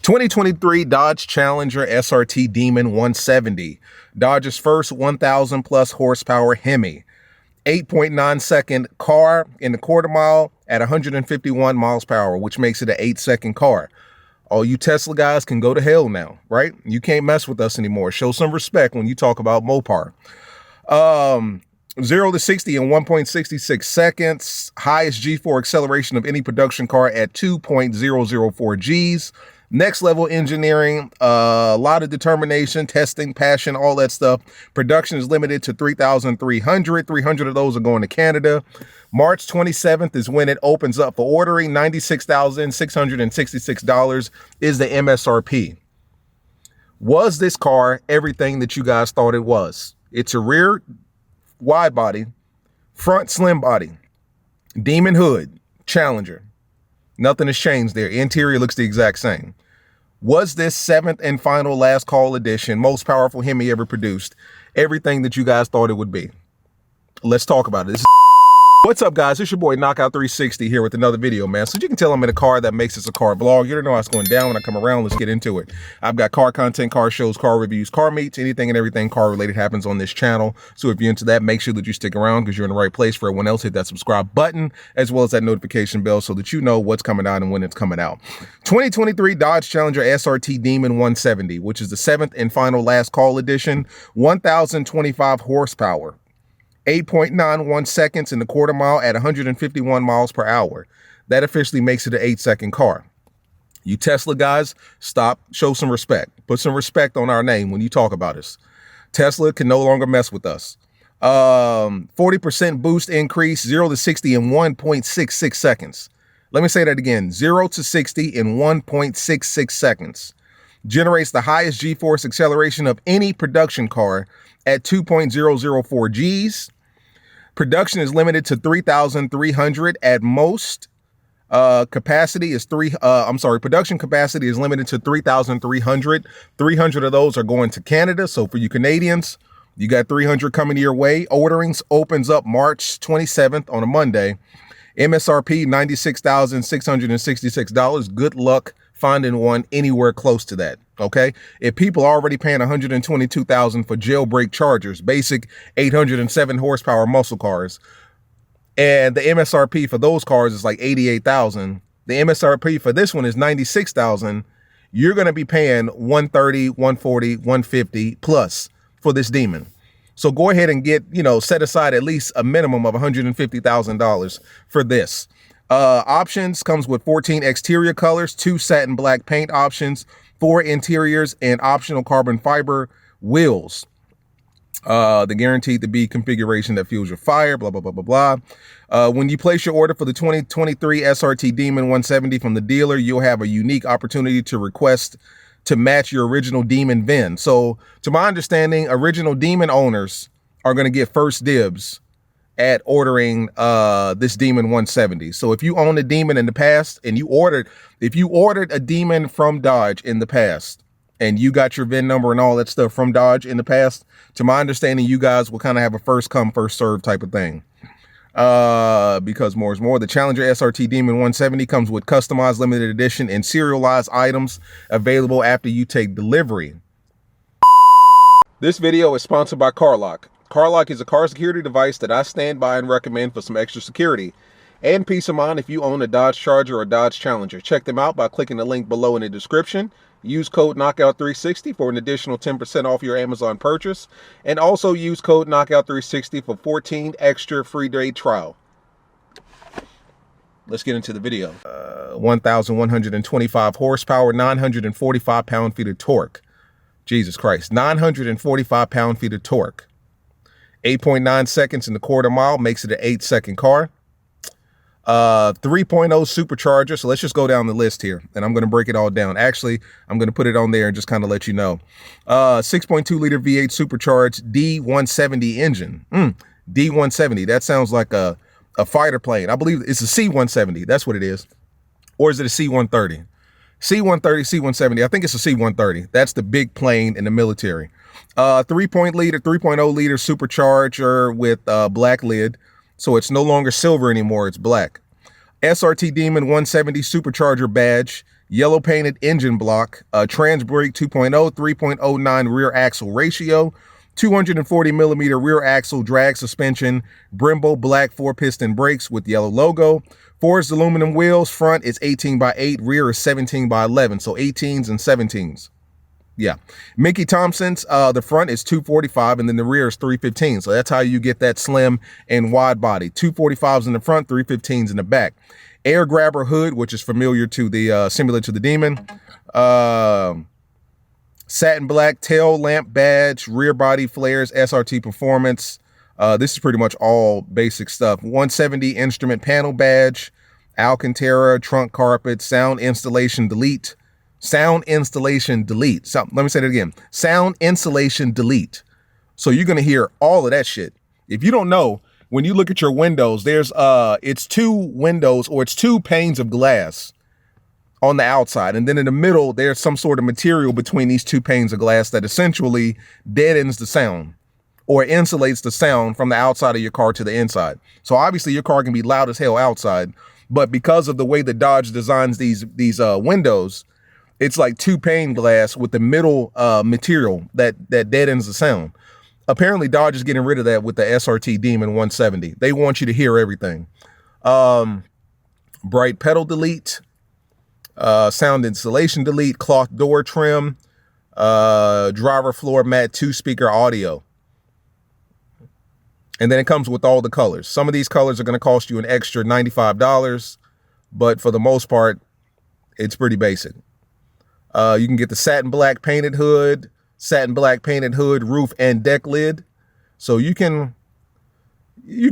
2023 Dodge Challenger SRT DEMON 170. Dodge's first 1,000 plus horsepower Hemi. 8.9 second car in the quarter mile at 151 miles per hour, which makes it an 8-second car. All you Tesla guys can go to hell now, right? You can't mess with us anymore. Show some respect when you talk about Mopar. 0 to 60 in 1.66 seconds. Highest G4 acceleration of any production car at 2.004 Gs. Next level engineering, a lot of determination, testing, passion, all that stuff. Production is limited to 3,300. 300 of those are going to Canada. March 27th is when it opens up for ordering. $96,666 is the MSRP. Was this car everything that you guys thought it was? It's a rear wide body, front slim body, Demon hood, Challenger. Nothing has changed there. Interior looks the exact same. Was this 7th and final last call edition, most powerful Hemi ever produced, everything that you guys thought it would be? Let's talk about it. What's up, guys? It's your boy Knockout 360 here with another video, man. So you can tell I'm in a car that makes this a car vlog. You don't know how it's going down when I come around. Let's get into it. I've got car content, car shows, car reviews, car meets, anything and everything car related happens on this channel. So if you're into that, make sure that you stick around because you're in the right place. For everyone else, hit that subscribe button as well as that notification bell so that you know what's coming out and when it's coming out. 2023 Dodge Challenger SRT DEMON 170, which is the 7th and final last call edition, 1,025 horsepower. 8.91 seconds in the quarter mile at 151 miles per hour. That officially makes it an 8-second car. You Tesla guys, stop, show some respect. Put some respect on our name when you talk about us. Tesla can no longer mess with us. 40% boost increase, 0 to 60 in 1.66 seconds. Let me say that again, 0 to 60 in 1.66 seconds. Generates the highest G-force acceleration of any production car at 2.004 Gs. Production is limited to 3,300 at most. Production capacity is limited to 3,300. 300 of those are going to Canada. So for you Canadians, you got 300 coming your way. Orderings opens up March 27th on a Monday. MSRP $96,666. Good luck finding one anywhere close to that. Okay, if people are already paying $122,000 for jailbreak Chargers, basic 807 horsepower muscle cars, and the MSRP for those cars is like $88,000, the MSRP for this one is $96,000. You're going to be paying $130, $140, $150 plus for this Demon. So go ahead and get, set aside at least a minimum of $150,000 for this. Options comes with 14 exterior colors, 2 satin black paint options, 4 interiors, and optional carbon fiber wheels. The guaranteed to be configuration that fuels your fire, blah, blah, blah, blah, blah. When you place your order for the 2023 SRT DEMON 170 from the dealer, you'll have a unique opportunity to request to match your original Demon VIN. So to my understanding, original Demon owners are going to get first dibs at ordering this Demon 170. So if you own a Demon in the past and if you ordered a Demon from Dodge in the past and you got your VIN number and all that stuff from Dodge in the past, to my understanding, you guys will kind of have a first come, first serve type of thing. Because more is more. The Challenger SRT DEMON 170 comes with customized limited edition and serialized items available after you take delivery. This video is sponsored by CarLock. CarLock is a car security device that I stand by and recommend for some extra security and peace of mind if you own a Dodge Charger or Dodge Challenger. Check them out by clicking the link below in the description. Use code Knockout360 for an additional 10% off your Amazon purchase. And also use code Knockout360 for 14 extra free day trial. Let's get into the video. 1,125 horsepower, 945 pound-feet of torque. Jesus Christ, 945 pound-feet of torque. 8.9 seconds in the quarter mile makes it an 8-second car. 3.0 supercharger. So let's just go down the list here and I'm going to break it all down. Actually, I'm going to put it on there and just kind of let you know. 6.2 liter V8 supercharged D170 engine. D170. That sounds like a fighter plane. I believe it's a C170. That's what it is. Or is it a C130? C130, C170. I think it's a C130. That's the big plane in the military. 3.0 liter supercharger with black lid. So it's no longer silver anymore. It's black. SRT DEMON 170 supercharger badge. yellow painted engine block, trans brake 2.0, 3.09 rear axle ratio, 240 millimeter rear axle drag suspension, Brembo black 4-piston brakes with yellow logo, forged aluminum wheels. Front is 18x8, rear is 17x11, so 18s and 17s. Yeah. Mickey Thompson's, the front is 245 and then the rear is 315. So that's how you get that slim and wide body. 245s in the front, 315s in the back. Air grabber hood, which is familiar to the similar to the Demon. Satin black tail lamp badge, rear body flares, SRT performance. This is pretty much all basic stuff. 170 instrument panel badge, Alcantara, trunk carpet, sound installation delete. Sound installation delete. So, let me say that again. Sound installation delete. So you're going to hear all of that shit. If you don't know, when you look at your windows, there's it's two windows or it's two panes of glass on the outside. And then in the middle, there's some sort of material between these two panes of glass that essentially deadens the sound or insulates the sound from the outside of your car to the inside. So obviously your car can be loud as hell outside, but because of the way that Dodge designs these windows, it's like two pane glass with the middle material that deadens the sound. Apparently Dodge is getting rid of that with the SRT Demon 170. They want you to hear everything. Bright pedal delete, sound installation delete, cloth door trim, driver floor mat 2-speaker audio. And then it comes with all the colors. Some of these colors are going to cost you an extra $95, but for the most part, it's pretty basic. You can get the satin black painted hood, roof and deck lid. So you can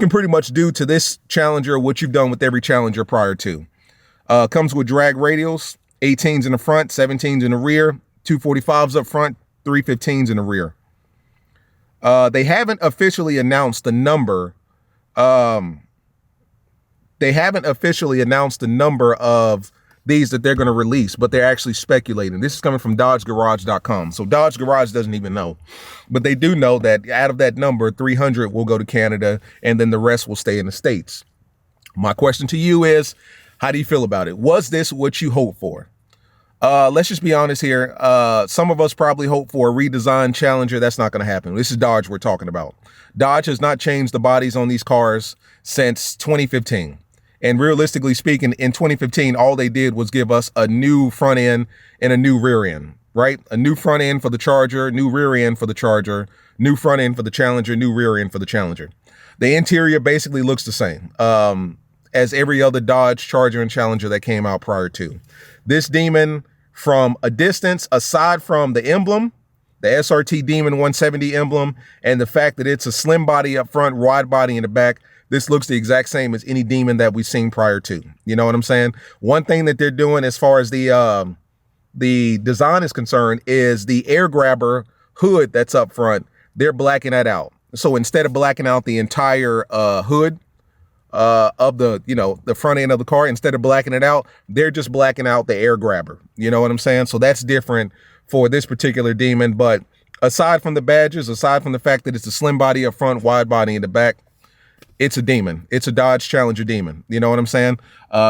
pretty much do to this Challenger what you've done with every Challenger prior to. Comes with drag radials, 18s in the front, 17s in the rear, 245s up front, 315s in the rear. They haven't officially announced the number. They haven't officially announced the number of these that they're going to release, but they're actually speculating. This is coming from DodgeGarage.com. So Dodge Garage doesn't even know, but they do know that out of that number, 300 will go to Canada and then the rest will stay in the States. My question to you is, how do you feel about it? Was this what you hoped for? Let's just be honest here. Some of us probably hope for a redesigned Challenger. That's not going to happen. This is Dodge we're talking about. Dodge has not changed the bodies on these cars since 2015. And realistically speaking, in 2015, all they did was give us a new front end and a new rear end, right? A new front end for the Charger, new rear end for the Charger, new front end for the Challenger, new rear end for the Challenger. The interior basically looks the same as every other Dodge Charger and Challenger that came out prior to. This Demon, from a distance, aside from the emblem, the SRT Demon 170 emblem, and the fact that it's a slim body up front, wide body in the back, this looks the exact same as any Demon that we've seen prior to. You know what I'm saying? One thing that they're doing as far as the design is concerned is the air grabber hood that's up front. They're blacking that out. So instead of blacking out the entire hood of the front end of the car, instead of blacking it out, they're just blacking out the air grabber. You know what I'm saying? So that's different for this particular Demon. But aside from the badges, aside from the fact that it's a slim body up front, wide body in the back, it's a Demon. It's a Dodge Challenger Demon. You know what I'm saying?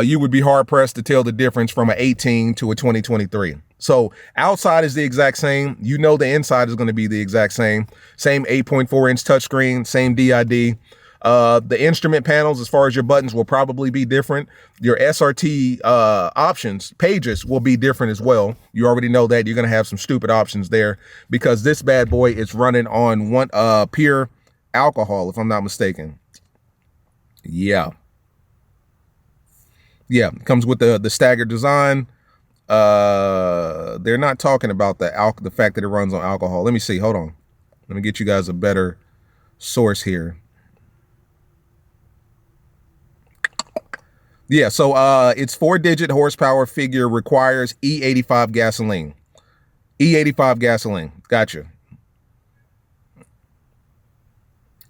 You would be hard pressed to tell the difference from an 18 to a 2023. So outside is the exact same. You know, the inside is going to be the exact same. Same 8.4 inch touchscreen, same DID. The instrument panels, as far as your buttons, will probably be different. Your SRT options, pages will be different as well. You already know that. You're going to have some stupid options there because this bad boy is running on one pure alcohol, if I'm not mistaken. Yeah. Comes with the staggered design. They're not talking about the fact that it runs on alcohol. Let me see. Hold on. Let me get you guys a better source here. Yeah, so it's 4-digit horsepower figure, requires E85 gasoline. E85 gasoline. Gotcha.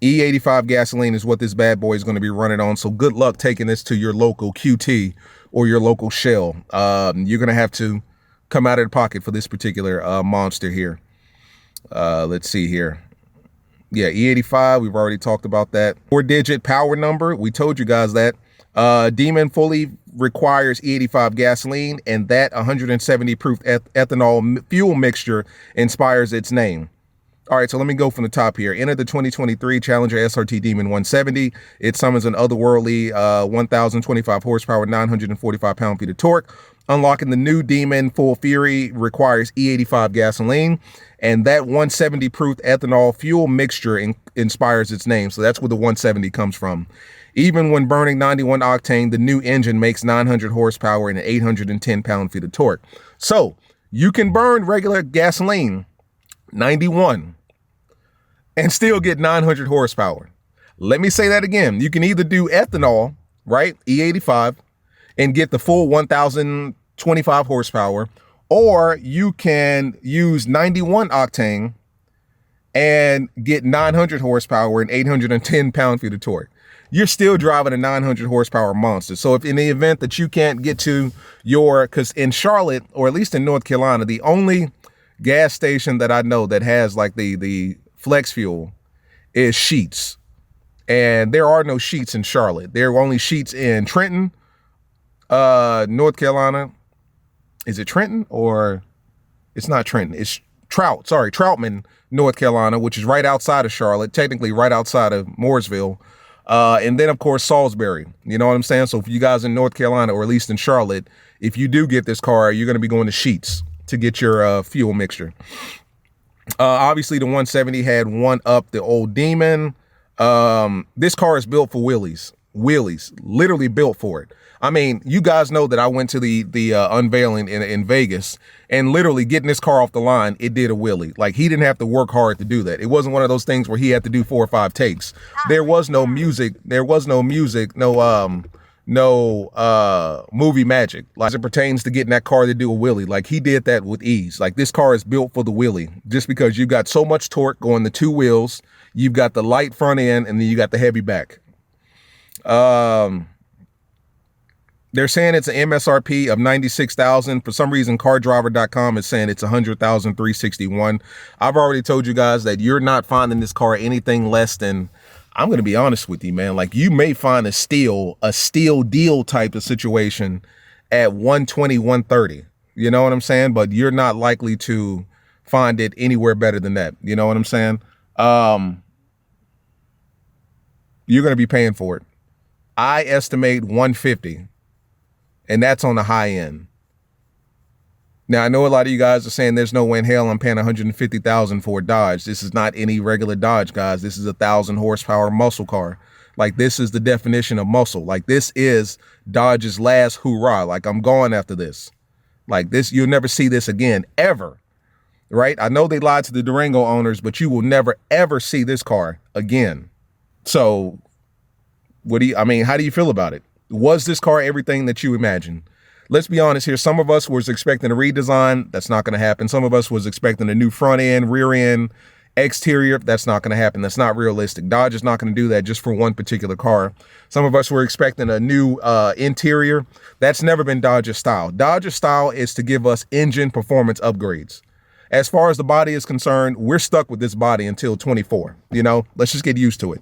E85 gasoline is what this bad boy is going to be running on. So good luck taking this to your local QT or your local Shell. You're going to have to come out of the pocket for this particular monster here. Let's see here. Yeah, E85. We've already talked about that. 4-digit power number. We told you guys that. Demon fully requires E85 gasoline, and that 170 proof ethanol fuel mixture inspires its name. All right, so let me go from the top here. Enter the 2023 Challenger SRT DEMON 170. It summons an otherworldly 1,025 horsepower, 945 pound-feet of torque. Unlocking the new Demon Full Fury requires E85 gasoline, and that 170 proof ethanol fuel mixture inspires its name. So that's where the 170 comes from. Even when burning 91 octane, the new engine makes 900 horsepower and 810 pound-feet of torque. So you can burn regular gasoline, 91, and still get 900 horsepower. Let me say that again. You can either do ethanol, right, E85, and get the full 1,025 horsepower, or you can use 91 octane and get 900 horsepower and 810 pound-feet of torque. You're still driving a 900 horsepower monster. So if in the event that you can't get to because in Charlotte, or at least in North Carolina, the only gas station that I know that has like the flex fuel is Sheetz. And there are no Sheetz in Charlotte. There are only Sheetz in Trenton, North Carolina. Is it Trenton, or it's not Trenton? It's Troutman, North Carolina, which is right outside of Charlotte, technically right outside of Mooresville. And then, of course, Salisbury. You know what I'm saying? So if you guys in North Carolina, or at least in Charlotte, if you do get this car, you're going to be going to Sheetz to get your fuel mixture. Obviously, the 170 had one up the old Demon. This car is built for wheelies, literally built for it. I mean, you guys know that I went to the unveiling in Vegas, and literally getting this car off the line, it did a wheelie. Like, he didn't have to work hard to do that. It wasn't one of those things where he had to do 4 or 5 takes. There was no music. No movie magic, like as it pertains to getting that car to do a wheelie. Like, he did that with ease. Like, this car is built for the wheelie, just because you've got so much torque going the 2 wheels. You've got the light front end, and then you got the heavy back. They're saying it's an MSRP of $96,000. For some reason, CarDriver.com is saying it's $100,361. I've already told you guys that you're not finding this car anything less than, I'm going to be honest with you, man. Like, you may find a steal deal type of situation at 120, 130. You know what I'm saying? But you're not likely to find it anywhere better than that. You know what I'm saying? You're going to be paying for it. I estimate 150, and that's on the high end. Now, I know a lot of you guys are saying there's no way in hell I'm paying $150,000 for a Dodge. This is not any regular Dodge, guys. This is a 1,000 horsepower muscle car. Like, this is the definition of muscle. Like, this is Dodge's last hoorah. Like, I'm going after this. Like, this, you'll never see this again, ever. Right? I know they lied to the Durango owners, but you will never, ever see this car again. So, how do you feel about it? Was this car everything that you imagined? Let's be honest here. Some of us was expecting a redesign. That's not going to happen. Some of us was expecting a new front end, rear end, exterior. That's not going to happen. That's not realistic. Dodge is not going to do that just for one particular car. Some of us were expecting a new interior. That's never been Dodge's style. Dodge's style is to give us engine performance upgrades. As far as the body is concerned, we're stuck with this body until 24. You know, let's just get used to it.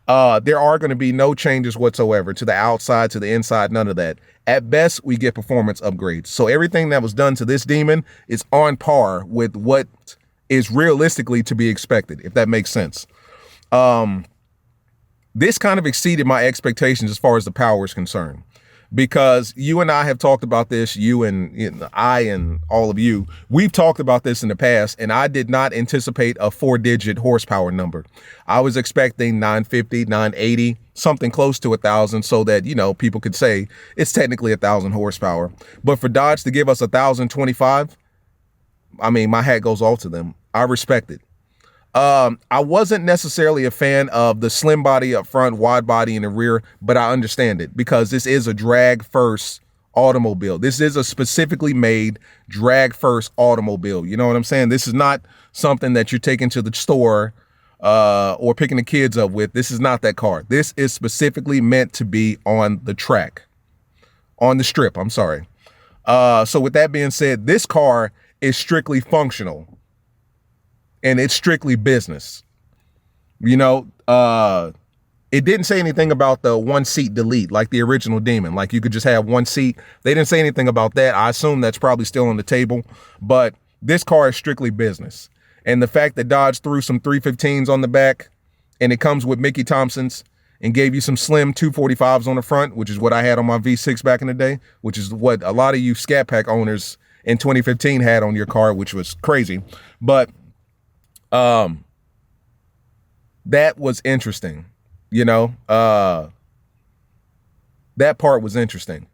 There are going to be no changes whatsoever to the outside, to the inside, none of that. At best, we get performance upgrades. So everything that was done to this Demon is on par with what is realistically to be expected, if that makes sense. This kind of exceeded my expectations as far as the power is concerned, because you and I have talked about this, I and all of you, we've talked about this in the past, and I did not anticipate a 4-digit horsepower number. I was expecting 950, 980, something close to 1,000, so that, you know, people could say it's technically 1,000 horsepower. But for Dodge to give us 1,025, I mean, my hat goes off to them. I respect it. I wasn't necessarily a fan of the slim body up front, wide body in the rear, but I understand it because this is a drag first automobile. This is a specifically made drag first automobile. You know what I'm saying? This is not something that you're taking to the store or picking the kids up with. This is not that car. This is specifically meant to be on the track, on the strip. I'm sorry. So with that being said, this car is strictly functional. And it's strictly business. You know, It didn't say anything about the one seat delete like the original Demon. Like you could just have one seat. They didn't say anything about that. I assume that's probably still on the table, but this car is strictly business. And the fact that Dodge threw some 315s on the back and it comes with Mickey Thompson's and gave you some slim 245s on the front, which is what I had on my V6 back in the day, which is what a lot of you Scat Pack owners in 2015 had on your car, which was crazy. But that was interesting. You know, that part was interesting,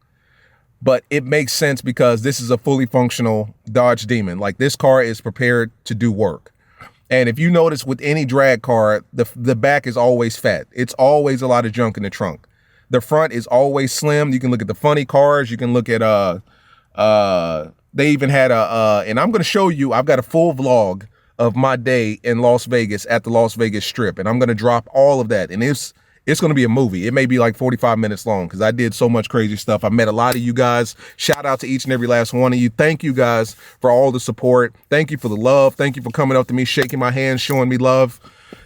but it makes sense because this is a fully functional Dodge Demon. Like this car is prepared to do work. And if you notice with any drag car, the back is always fat. It's always a lot of junk in the trunk. The front is always slim. You can look at the funny cars. You can look at, they even had and I'm going to show you, I've got a full vlog of my day in Las Vegas at the Las Vegas Strip. And I'm going to drop all of that. And it's going to be a movie. It may be like 45 minutes long because I did so much crazy stuff. I met a lot of you guys. Shout out to each and every last one of you. Thank you guys for all the support. Thank you for the love. Thank you for coming up to me, shaking my hand, showing me love.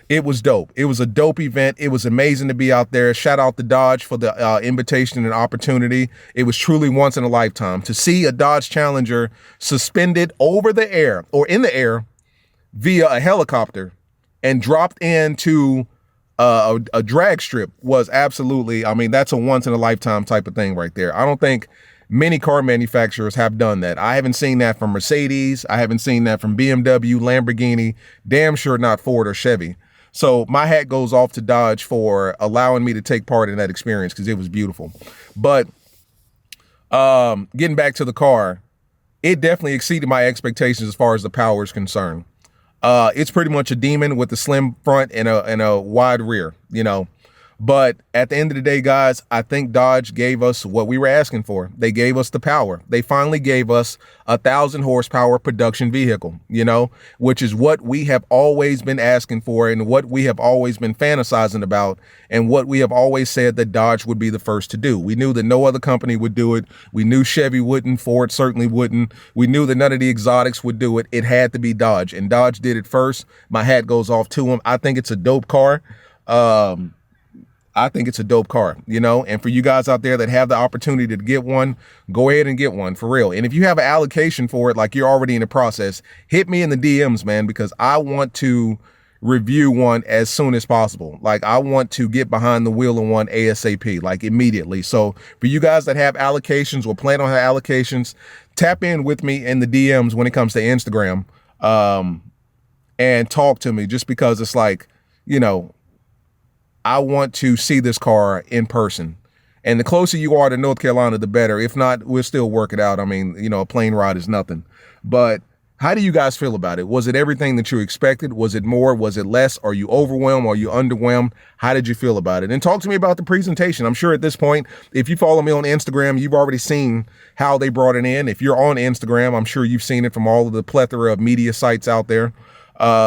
It was dope. It was a dope event. It was amazing to be out there. Shout out to Dodge for the invitation and opportunity. It was truly once in a lifetime to see a Dodge Challenger suspended over the air or in the air via a helicopter and dropped into a drag strip was absolutely, I mean, that's a once in a lifetime type of thing right there. I don't think many car manufacturers have done that. I haven't seen that from Mercedes. I haven't seen that from BMW, Lamborghini, damn sure not Ford or Chevy. So my hat goes off to Dodge for allowing me to take part in that experience because it was beautiful. But getting back to the car, it definitely exceeded my expectations as far as the power is concerned. It's pretty much a Demon with a slim front and a wide rear, you know. But at the end of the day, guys, I think Dodge gave us what we were asking for. They gave us the power. They finally gave us a 1,000 horsepower production vehicle, you know, which is what we have always been asking for and what we have always been fantasizing about and what we have always said that Dodge would be the first to do. We knew that no other company would do it. We knew Chevy wouldn't, Ford certainly wouldn't. We knew that none of the exotics would do it. It had to be Dodge, and Dodge did it first. My hat goes off to them. I think it's a dope car. I think it's a dope car, you know, and for you guys out there that have the opportunity to get one, go ahead and get one for real. And if you have an allocation for it, like you're already in the process, hit me in the DMs, man, because I want to review one as soon as possible. Like I want to get behind the wheel of one ASAP, like immediately. So for you guys that have allocations or plan on having allocations, tap in with me in the DMs when it comes to Instagram, and talk to me, just because it's like, you know, I want to see this car in person. And the closer you are to North Carolina, the better. If not, we'll still work it out. I mean, you know, a plane ride is nothing. But how do you guys feel about it? Was it everything that you expected? Was it more? Was it less? Are you overwhelmed? Are you underwhelmed? How did you feel about it? And talk to me about the presentation. I'm sure at this point, if you follow me on Instagram, you've already seen how they brought it in. If you're on Instagram, I'm sure you've seen it from all of the plethora of media sites out there.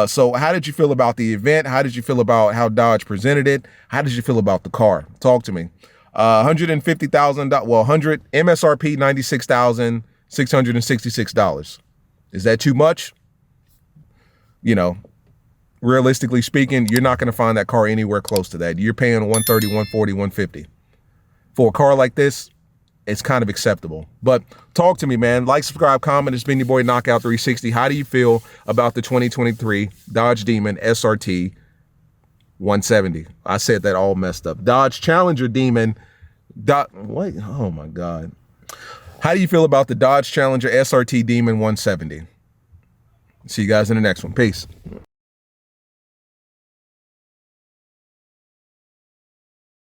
So how did you feel about the event? How did you feel about how Dodge presented it? How did you feel about the car? Talk to me. $150,000, well, MSRP $96,666. Is that too much? You know, realistically speaking, you're not going to find that car anywhere close to that. You're paying 130, 140, 150. For a car like this, it's kind of acceptable. But talk to me, man. Like, subscribe, comment. It's been your boy Knockout 360. How do you feel about the 2023 Dodge Demon SRT 170? I said that all messed up. Dodge Challenger Demon. Wait, oh my God. How do you feel about the Dodge Challenger SRT Demon 170? See you guys in the next one. Peace.